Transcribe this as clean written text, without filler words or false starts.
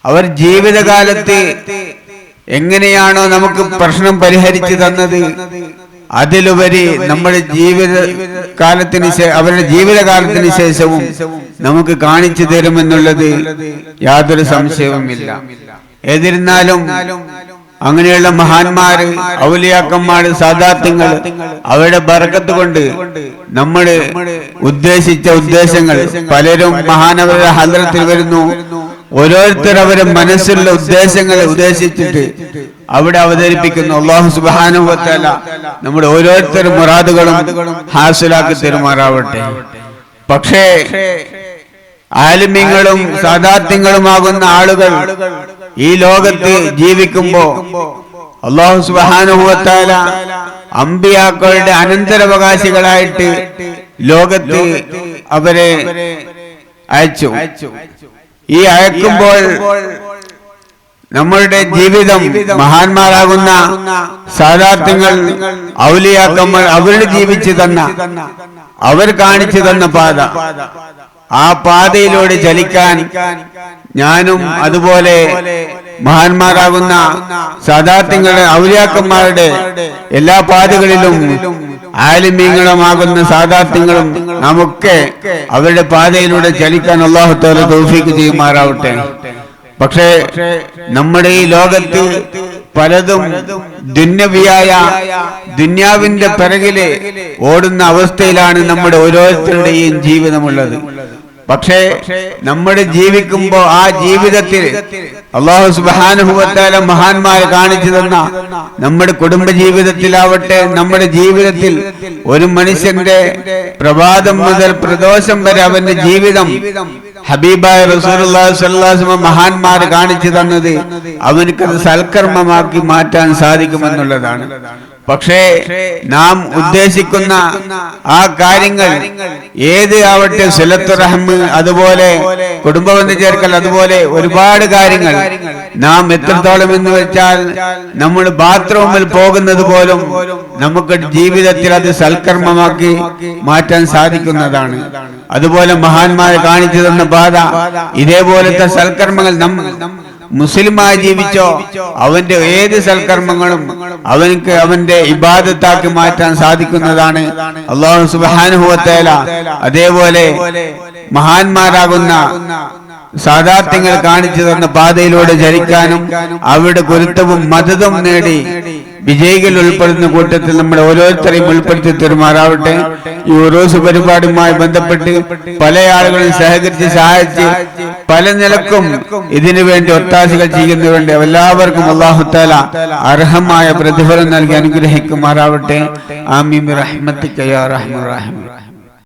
അവർ ജീവിതകാലത്ത് എങ്ങനെയാണോ നമുക്ക് പ്രശ്നം പരിഹരിച്ചു തന്നത്, അതിലുപരി നമ്മുടെ അവരുടെ ജീവിതകാലത്തിന് ശേഷവും നമുക്ക് കാണിച്ചു തരുമെന്നുള്ളത് യാതൊരു സംശയവുമില്ല. എന്നിരുന്നാലും അങ്ങനെയുള്ള മഹാന്മാര്, ഔലിയാക്കന്മാര്, സാദാത്യങ്ങൾ അവരുടെ ബർക്കത്ത് കൊണ്ട് നമ്മൾ ഉദ്ദേശിച്ച ഉദ്ദേശങ്ങൾ, പലരും മഹാനവരുടെ ഹദ്റത്തിൽ വരുന്നു, ഓരോരുത്തർ അവരുടെ മനസ്സിലുള്ള ഉദ്ദേശങ്ങൾ ഉദ്ദേശിച്ചിട്ട് അവിടെ അവതരിപ്പിക്കുന്നു. അല്ലാഹു സുബ്ഹാനഹു വ തആല നമ്മുടെ ഓരോരുത്തരും മുറാദുകളും ഹാസിലാക്കി തരുമാറാവട്ടെ. പക്ഷേ ആലിമീങ്ങളും സാദാത്യങ്ങളുമാകുന്ന ആളുകൾ ഈ ലോകത്ത് ജീവിക്കുമ്പോ അല്ലാഹു സുബ്ഹാനഹു വ തആല അമ്പിയാക്കളുടെ അനന്തരാവകാശികളായിട്ട് ലോകത്ത് അവരെ അയച്ചു. ഈ അയക്കുമ്പോൾ നമ്മളുടെ ജീവിതം മഹാന്മാരാകുന്ന സാദാത്യങ്ങൾ, ഔലിയാക്കന്മാർ അവരുടെ ജീവിച്ചു തന്ന, അവർ കാണിച്ചു തന്ന പാത, ആ പാതയിലൂടെ ചലിക്കാൻ ഞാനും അതുപോലെ മഹാന്മാരാകുന്ന സാദാത്യങ്ങളുടെ, ഔലിയാക്കന്മാരുടെ എല്ലാ പാതകളിലും ആലിമീങ്ങളുമാകുന്ന സാദാത്യങ്ങളും നമുക്ക് അവരുടെ പാതയിലൂടെ ചലിക്കാൻ അല്ലാഹു തആല തൗഫീഖ് ചെയ്യുമാറാവട്ടെ. പക്ഷേ നമ്മുടെ ഈ ലോകത്ത് പലതും ദുന്യാവിന്റെ പിറകില് ഓടുന്ന അവസ്ഥയിലാണ് നമ്മുടെ ഓരോരുത്തരുടെയും ജീവിതമുള്ളത്. പക്ഷേ നമ്മൾ ജീവിക്കുമ്പോ ആ ജീവിതത്തിൽ അല്ലാഹു സുബ്ഹാനഹു വ തആല മഹാന്മാരെ കാണിച്ചു തന്ന നമ്മുടെ കുടുംബ ജീവിതത്തിലാവട്ടെ, നമ്മുടെ ജീവിതത്തിൽ ഒരു മനുഷ്യന്റെ പ്രഭാതം മുതൽ പ്രദോഷം വരെ അവന്റെ ജീവിതം ഹബീബായ റസൂലുള്ളാഹി സ്വല്ലല്ലാഹു അലൈഹി വസല്ലം മഹാന്മാർ കാണിച്ചു തന്നത് അവനക്കത് സൽക്കർമ്മമാക്കി മാറ്റാൻ സാധിക്കുമെന്നുള്ളതാണ്. പക്ഷേ നാം ഉദ്ദേശിക്കുന്ന ആ കാര്യങ്ങൾ ഏത് ആവട്ടെ, സിലത്തു റഹ്മ്, അതുപോലെ കുടുംബബന്ധം ചേർക്കൽ, അതുപോലെ ഒരുപാട് കാര്യങ്ങൾ നാം എത്രത്തോളം എന്ന് വെച്ചാൽ നമ്മൾ ബാത്റൂമിൽ പോകുന്നത് പോലും നമുക്ക് ജീവിതത്തിൽ അത് സൽക്കർമ്മമാക്കി മാറ്റാൻ സാധിക്കുന്നതാണ്. അതുപോലെ മഹാന്മാരെ കാണിച്ചു തന്ന പാത, ഇതേപോലത്തെ സൽക്കർമ്മങ്ങൾ മുസ്ലിമായി ജീവിച്ചോ അവന്റെ ഏത് സൽക്കർമ്മങ്ങളും അവനക്ക് അവന്റെ ഇബാദത്താക്കി മാറ്റാൻ സാധിക്കുന്നതാണ്. അല്ലാഹു സുബ്ഹാനഹു വ തആല അതേപോലെ മഹാന്മാരാകുന്ന സാദാത്യങ്ങൾ കാണിച്ചു തന്ന പാതയിലൂടെ ചരിക്കാനും അവരുടെ ഗുരുത്വവും മദതും നേടി വിജയികൾ ഉൾപ്പെടുന്ന കൂട്ടത്തിൽ നമ്മൾ ഓരോരുത്തരെയും ഉൾപ്പെടുത്തി തരുമാറാവട്ടെ. ഈ ഉറൂസ് പരിപാടിയുമായി ബന്ധപ്പെട്ട് പല ആളുകളും സഹകരിച്ച് സഹായിച്ച് പല നിലക്കും ഇതിനു വേണ്ടി ഒത്താശകൾ ചെയ്യുന്നതുകൊണ്ട് എല്ലാവർക്കും അല്ലാഹു തആല അർഹമായ പ്രതിഫലം നൽകി അനുഗ്രഹിക്കുമാറാവട്ടെ. ആമീൻ ബിറഹ്മതിക യാ റഹ്മാൻ റഹീം.